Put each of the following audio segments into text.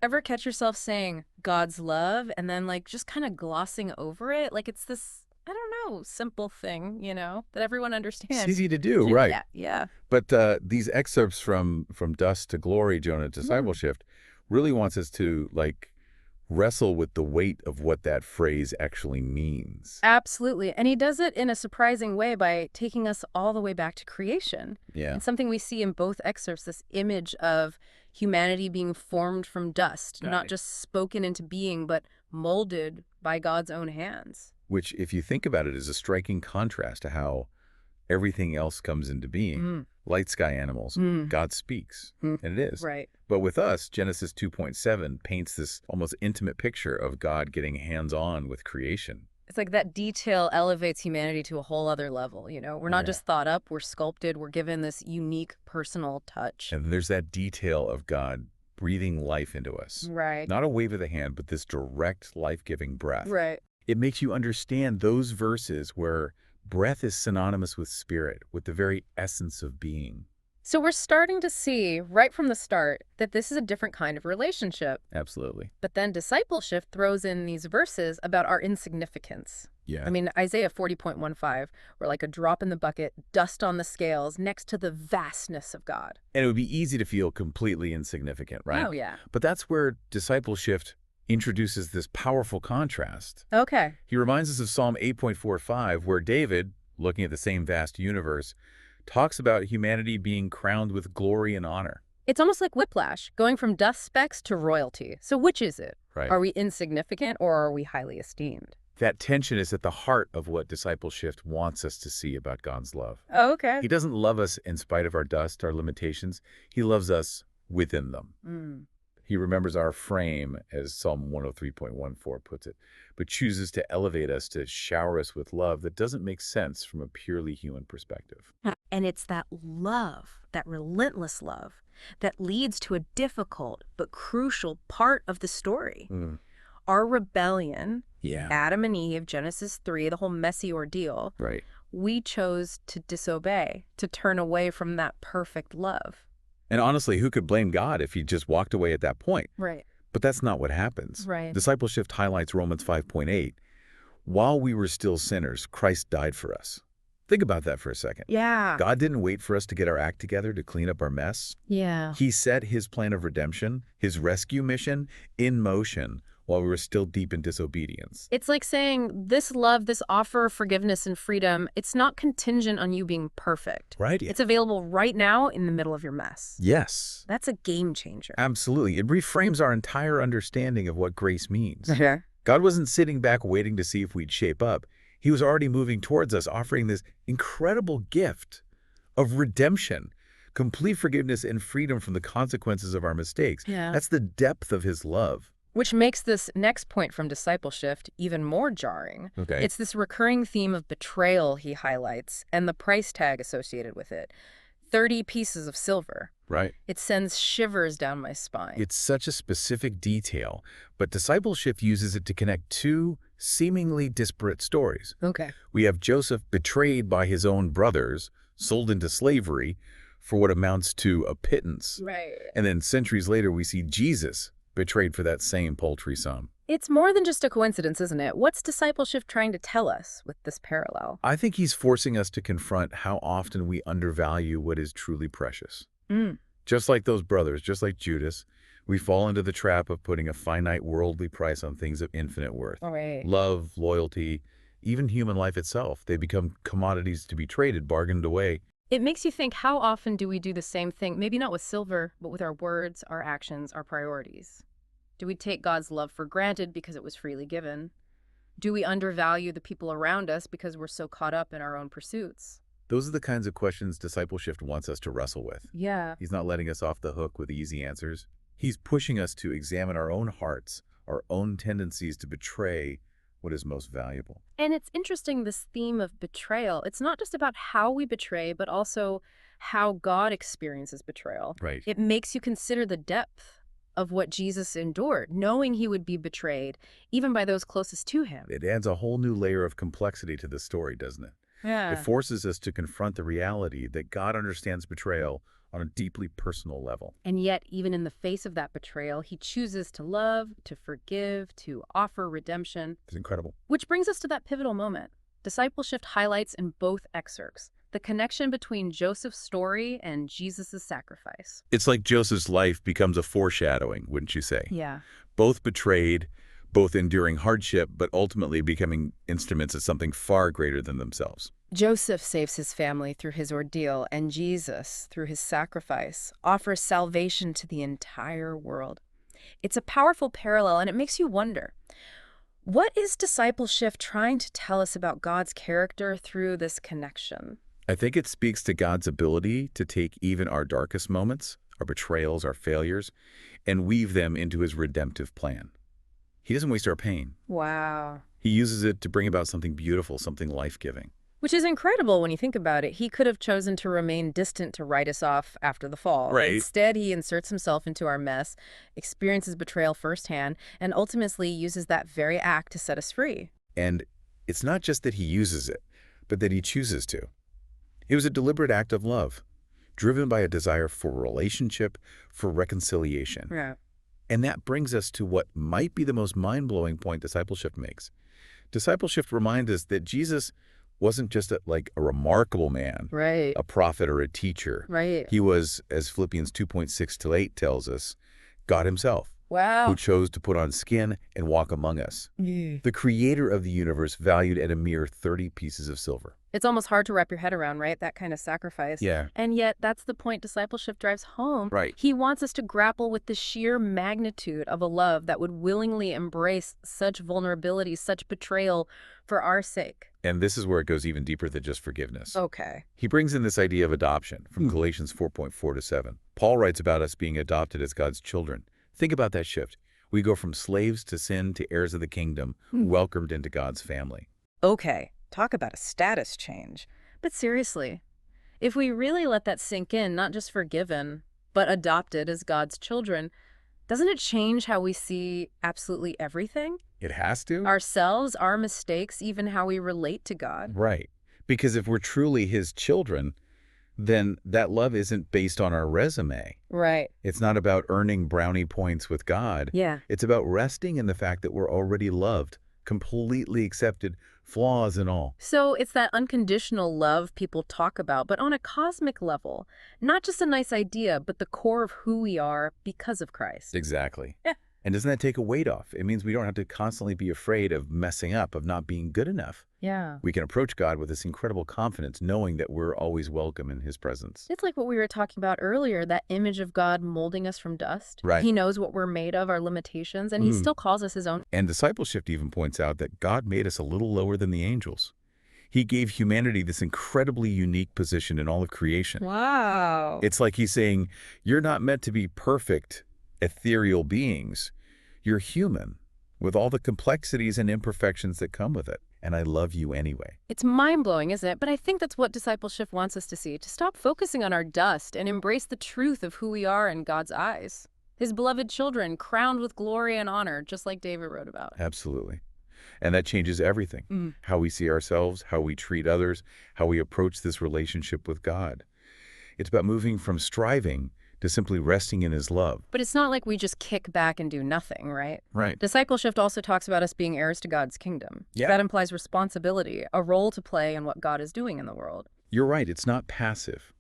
Ever catch yourself saying God's love and then like just kind of glossing over it? Like it's this, I don't know, simple thing, that everyone It's understands. easy to do, right? Yeah, yeah. But these excerpts from Dust to Glory, Jonah, Mm. Discipleship, really wants us to like wrestle with the weight of what that phrase actually means. Absolutely. And he does it in a surprising way by taking us all the way back to creation. Yeah. And something we see in both excerpts, this image of humanity being formed from dust, not Right. just spoken into being, but molded by God's own hands. Which, if you think about it, is a striking contrast to how everything else comes into being. Mm. Light sky animals, Mm. God speaks, Mm. and it is. Right. But with us, Genesis 2.7 paints this almost intimate picture of God getting hands-on with creation. It's like that detail elevates humanity to a whole other level. We're not Yeah. just thought up, we're sculpted, we're given this unique personal touch. And there's that detail of God breathing life into us. Right. Not a wave of the hand, but this direct life-giving breath. Right. It makes you understand those verses where breath is synonymous with spirit, with the very essence of being. So we're starting to see right from the start that this is a different kind of relationship. Absolutely. But then discipleship throws in these verses about our insignificance. Yeah. I mean, Isaiah 40.15, we're like a drop in the bucket, dust on the scales, next to the vastness of God. And it would be easy to feel completely insignificant, right? Oh, yeah. But that's where discipleship introduces this powerful contrast. Okay. He reminds us of Psalm 8.45, where David, looking at the same vast universe, talks about humanity being crowned with glory and honor. It's almost like whiplash, going from dust specks to royalty. So which is it? Right. Are we insignificant or are we highly esteemed? That tension is at the heart of what discipleship wants us to see about God's love. Oh, okay. He doesn't love us in spite of our dust, our limitations. He loves us within them. Mm. He remembers our frame, as Psalm 103.14 puts it, but chooses to elevate us, to shower us with love that doesn't make sense from a purely human perspective. And it's that love, that relentless love, that leads to a difficult but crucial part of the story. Mm. Our rebellion, Yeah. Adam and Eve, Genesis 3, the whole messy ordeal, Right. we chose to disobey, to turn away from that perfect love. And honestly, who could blame God if he just walked away at that point? Right. But that's not what happens. Right. Discipleship highlights Romans 5.8. While we were still sinners, Christ died for us. Think about that for a second. Yeah. God didn't wait for us to get our act together to clean up our mess. Yeah. He set his plan of redemption, his rescue mission, in motion while we were still deep in disobedience. It's like saying this love, this offer of forgiveness and freedom, it's not contingent on you being perfect. Right? It's available right now in the middle of your mess. Yes. That's a game changer. Absolutely. It reframes our entire understanding of what grace means. Yeah. God wasn't sitting back waiting to see if we'd shape up. He was already moving towards us, offering this incredible gift of redemption, complete forgiveness and freedom from the consequences of our mistakes. Yeah. That's the depth of his love. Which makes this next point from discipleship even more jarring. Okay. It's this recurring theme of betrayal he highlights and the price tag associated with it. 30 pieces of silver. Right. It sends shivers down my spine. It's such a specific detail, but discipleship uses it to connect two seemingly disparate stories. Okay. We have Joseph betrayed by his own brothers, sold into slavery for what amounts to a pittance. Right. And then centuries later, we see Jesus betrayed for that same paltry sum. It's more than just a coincidence, isn't it? What's discipleship trying to tell us with this parallel? I think he's forcing us to confront how often we undervalue what is truly precious. Mm. Just like those brothers, just like Judas, we fall into the trap of putting a finite worldly price on things of infinite worth. All right. Love, loyalty, even human life itself. They become commodities to be traded, bargained away. It makes you think, how often do we do the same thing? Maybe not with silver, but with our words, our actions, our priorities. Do we take God's love for granted because it was freely given? Do we undervalue the people around us because we're so caught up in our own pursuits? Those are the kinds of questions discipleship wants us to wrestle with. Yeah. He's not letting us off the hook with easy answers. He's pushing us to examine our own hearts, our own tendencies to betray what is most valuable. And it's interesting, this theme of betrayal. It's not just about how we betray, but also how God experiences betrayal. Right. It makes you consider the depth of what Jesus endured, knowing he would be betrayed, even by those closest to him. It adds a whole new layer of complexity to the story, doesn't it? Yeah. It forces us to confront the reality that God understands betrayal on a deeply personal level. And yet, even in the face of that betrayal, he chooses to love, to forgive, to offer redemption. It's incredible. Which brings us to that pivotal moment. Discipleship highlights in both excerpts the connection between Joseph's story and Jesus' sacrifice. It's like Joseph's life becomes a foreshadowing, wouldn't you say? Yeah. Both betrayed, both enduring hardship, but ultimately becoming instruments of something far greater than themselves. Joseph saves his family through his ordeal, and Jesus, through his sacrifice, offers salvation to the entire world. It's a powerful parallel, and it makes you wonder, what is discipleship trying to tell us about God's character through this connection? I think it speaks to God's ability to take even our darkest moments, our betrayals, our failures, and weave them into his redemptive plan. He doesn't waste our pain. Wow. He uses it to bring about something beautiful, something life-giving. Which is incredible when you think about it. He could have chosen to remain distant to write us off after the fall. Right. Instead, he inserts himself into our mess, experiences betrayal firsthand, and ultimately uses that very act to set us free. And it's not just that he uses it, but that he chooses to. It was a deliberate act of love, driven by a desire for relationship, for reconciliation. Yeah. And that brings us to what might be the most mind-blowing point discipleship makes. Discipleship reminds us that Jesus wasn't just like a remarkable man, Right. a prophet or a teacher. Right. He was, as Philippians 2:6-8 tells us, God himself, Wow. who chose to put on skin and walk among us. The creator of the universe valued at a mere 30 pieces of silver. It's almost hard to wrap your head around, right? That kind of sacrifice. Yeah. And yet, that's the point discipleship drives home. Right. He wants us to grapple with the sheer magnitude of a love that would willingly embrace such vulnerability, such betrayal for our sake. And this is where it goes even deeper than just forgiveness. Okay. He brings in this idea of adoption from Galatians 4:4-7. Paul writes about us being adopted as God's children. Think about that shift. We go from slaves to sin to heirs of the kingdom, welcomed into God's family. Okay. Talk about a status change. But seriously, if we really let that sink in, not just forgiven, but adopted as God's children, doesn't it change how we see absolutely everything? It has to? Ourselves, our mistakes, even how we relate to God. Right. Because if we're truly his children, then that love isn't based on our resume. Right. It's not about earning brownie points with God. Yeah. It's about resting in the fact that we're already loved, completely accepted, flaws and all. So it's that unconditional love people talk about, but on a cosmic level. Not just a nice idea, but the core of who we are because of Christ. Exactly. Yeah. And doesn't that take a weight off? It means we don't have to constantly be afraid of messing up, of not being good enough. Yeah. We can approach God with this incredible confidence, knowing that we're always welcome in his presence. It's like what we were talking about earlier, that image of God molding us from dust. Right. He knows what we're made of, our limitations, and he still calls us his own. And discipleship even points out that God made us a little lower than the angels. He gave humanity this incredibly unique position in all of creation. Wow. It's like he's saying, you're not meant to be perfect, ethereal beings. You're human, with all the complexities and imperfections that come with it. And I love you anyway. It's mind-blowing, isn't it? But I think that's what discipleship wants us to see, to stop focusing on our dust and embrace the truth of who we are in God's eyes. His beloved children, crowned with glory and honor, just like David wrote about. Absolutely. And that changes everything. How we see ourselves, how we treat others, how we approach this relationship with God. It's about moving from striving to simply resting in his love. But it's not like we just kick back and do nothing, right? Right. Discipleship also talks about us being heirs to God's kingdom. Yeah. That implies responsibility, a role to play in what God is doing in the world. You're right. It's not passive.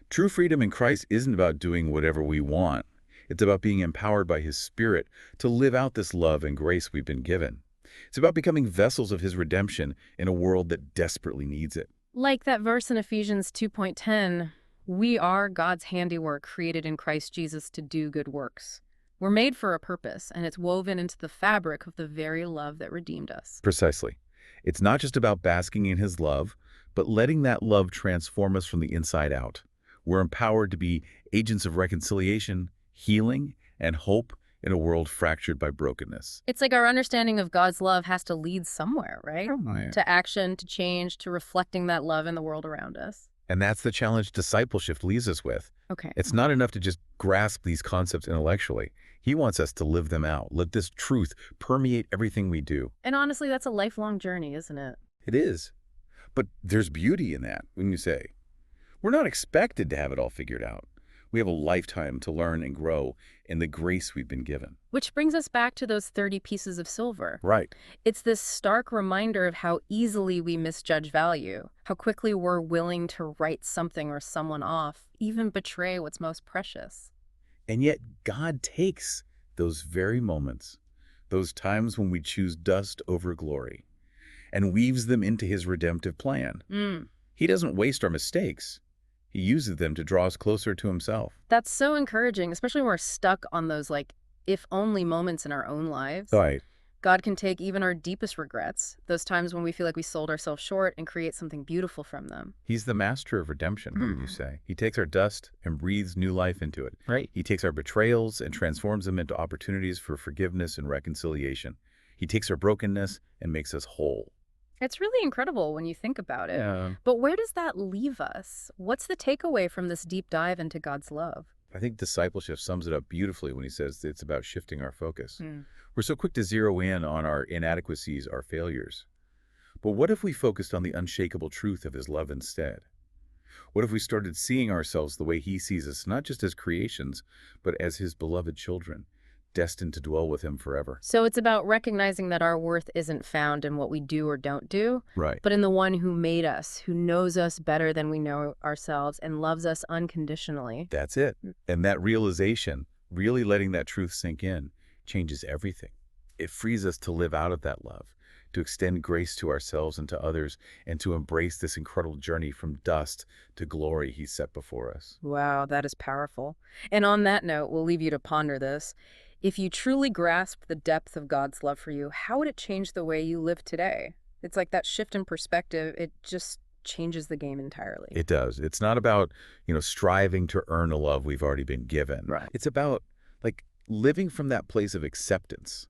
True freedom in Christ isn't about doing whatever we want. It's about being empowered by his Spirit to live out this love and grace we've been given. It's about becoming vessels of his redemption in a world that desperately needs it. Like that verse in Ephesians 2:10, we are God's handiwork created in Christ Jesus to do good works. We're made for a purpose, and it's woven into the fabric of the very love that redeemed us. Precisely. It's not just about basking in his love, but letting that love transform us from the inside out. We're empowered to be agents of reconciliation, healing, and hope in a world fractured by brokenness. It's like our understanding of God's love has to lead somewhere, right? Oh, yeah. To action, to change, to reflecting that love in the world around us. And that's the challenge discipleship leaves us with. Okay. It's not enough to just grasp these concepts intellectually. He wants us to live them out. Let this truth permeate everything we do. And honestly, that's a lifelong journey, isn't it? It is. But there's beauty in that, wouldn't you say? We're not expected to have it all figured out. We have a lifetime to learn and grow in the grace we've been given. Which brings us back to those 30 pieces of silver. Right. It's this stark reminder of how easily we misjudge value, how quickly we're willing to write something or someone off, even betray what's most precious. And yet God takes those very moments, those times when we choose dust over glory, and weaves them into his redemptive plan. Mm. He doesn't waste our mistakes. He uses them to draw us closer to himself. That's so encouraging, especially when we're stuck on those, like, if-only moments in our own lives. Right. God can take even our deepest regrets, those times when we feel like we sold ourselves short, and create something beautiful from them. He's the master of redemption, wouldn't you say? He takes our dust and breathes new life into it. Right. He takes our betrayals and transforms them into opportunities for forgiveness and reconciliation. He takes our brokenness and makes us whole. It's really incredible when you think about it. Yeah. But where does that leave us? What's the takeaway from this deep dive into God's love? I think discipleship sums it up beautifully when he says it's about shifting our focus. Mm. We're so quick to zero in on our inadequacies, our failures. But what if we focused on the unshakable truth of his love instead? What if we started seeing ourselves the way he sees us, not just as creations, but as his beloved children, destined to dwell with him forever? So it's about recognizing that our worth isn't found in what we do or don't do, Right. but in the one who made us, who knows us better than we know ourselves and loves us unconditionally. That's it. And that realization, really letting that truth sink in, changes everything. It frees us to live out of that love, to extend grace to ourselves and to others, and to embrace this incredible journey from dust to glory he set before us. Wow, that is powerful. And on that note, we'll leave you to ponder this. If you truly grasp the depth of God's love for you, how would it change the way you live today? It's like that shift in perspective, it just changes the game entirely. It does. It's not about, striving to earn a love we've already been given. Right. It's about, living from that place of acceptance,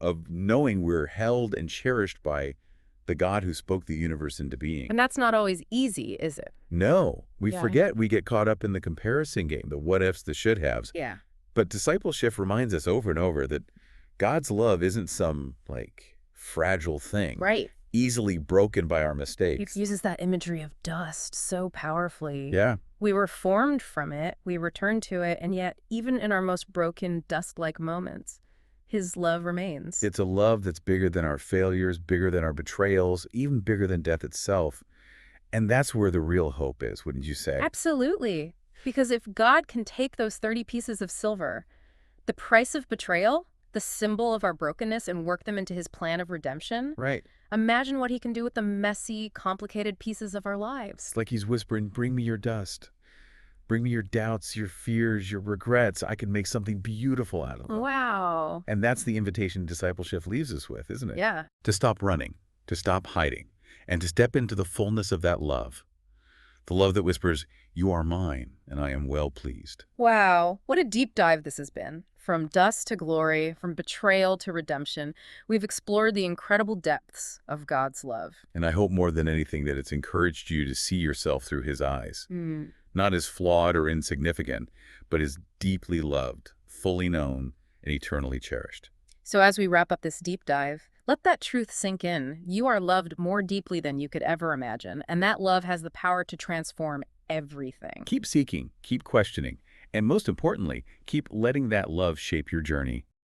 of knowing we're held and cherished by the God who spoke the universe into being. And that's not always easy, is it? No, we Yeah. forget. We get caught up in the comparison game, the what-ifs, the should-haves. Yeah. But discipleship reminds us over and over that God's love isn't some, fragile thing. Right. Easily broken by our He mistakes. uses that imagery of dust so powerfully. Yeah. We were formed from it, we return to it, and yet, even in our most broken, dust-like moments, his love remains. It's a love that's bigger than our failures, bigger than our betrayals, even bigger than death itself. And that's where the real hope is, wouldn't you say? Absolutely. Because if God can take those 30 pieces of silver, the price of betrayal, the symbol of our brokenness, and work them into his plan of redemption, Right. imagine what he can do with the messy, complicated pieces of our lives. It's like he's whispering, bring me your dust. Bring me your doubts, your fears, your regrets. I can make something beautiful out of them. Wow. And that's the invitation discipleship leaves us with, isn't it? Yeah. To stop running, to stop hiding, and to step into the fullness of that love. The love that whispers, you are mine, and I am well pleased. Wow. What a deep dive this has been. From dust to glory, from betrayal to redemption, we've explored the incredible depths of God's love. And I hope more than anything that it's encouraged you to see yourself through his eyes. Not as flawed or insignificant, but as deeply loved, fully known, and eternally cherished. So as we wrap up this deep dive, let that truth sink in. You are loved more deeply than you could ever imagine, and that love has the power to transform everything. Keep seeking, keep questioning, and most importantly, keep letting that love shape your journey